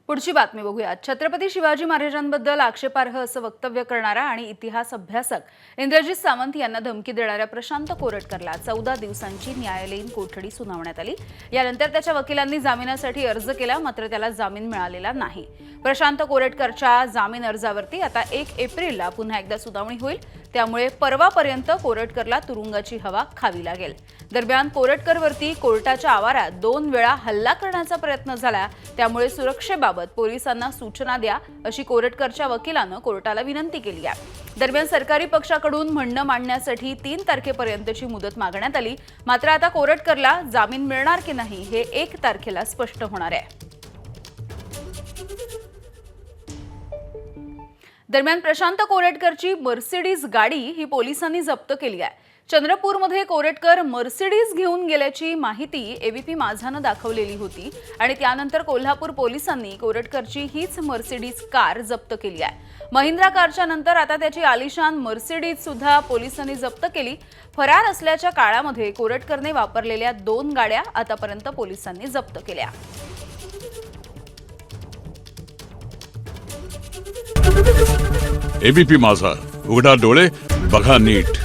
पुढची बातमी बघूया। छत्रपती शिवाजी महाराजांबद्दल आक्षेपार्ह असं वक्तव्य करणारा आणि इतिहास अभ्यासक इंद्रजित सावंत यांना धमकी देणाऱ्या प्रशांत कोरटकरला 14 दिवसांची न्यायालयीन कोठडी सुनावण्यात आली। यानंतर त्याच्या वकिलांनी जामिनासाठी अर्ज केला, मात्र त्याला जामीन मिळालेला नाही। प्रशांत कोरटकरच्या जामीन अर्जावरती आता 1 एप्रिलला पुन्हा एकदा सुनावणी होईल। त्यामुळे परवापर्यंत कोरटकरला तुरुंगाची हवा खावी लागेल। दरम्यान कोरटकरवरती कोर्टाच्या आवारात 2 वेळा हल्ला करण्याचा प्रयत्न झाला, त्यामुळे सुरक्षेबाबत पोलिसांना सूचना द्या अशी कोरटकरच्या वकिलांनी कोर्टाला विनंती केली आहे। दरम्यान सरकारी पक्षाकडून म्हणणं मांडण्यासाठी 3 तारखेपर्यंतची मुदत मागण्यात आली, मात्र आता कोरटकरला जामीन मिळणार की नाही हे 1 तारखेला स्पष्ट होणार आहे। दरम्यान प्रशांत कोरटकरची मर्सिडीज गाडी ही पोलिसांनी जप्त केली आहे। चंद्रपूरमध्ये कोरटकर मर्सिडीज घेऊन गेल्याची माहिती एबीपी माझाने दाखवलेली होती आणि त्यानंतर कोल्हापूर पोलिसांनी कोरटकरची हीच मर्सिडीज कार जप्त केली आहे। महिंद्रा कारच्या नंतर आता त्याची आलिशान मर्सिडीज सुद्धा पोलिसांनी जप्त केली। फरार असल्याच्या काळामध्ये कोरटकरने वापरलेल्या 2 गाड्या आतापर्यंत पोलिसांनी जप्त केल्या। एबीपी माझा, उघडा डोळे बघा नीट।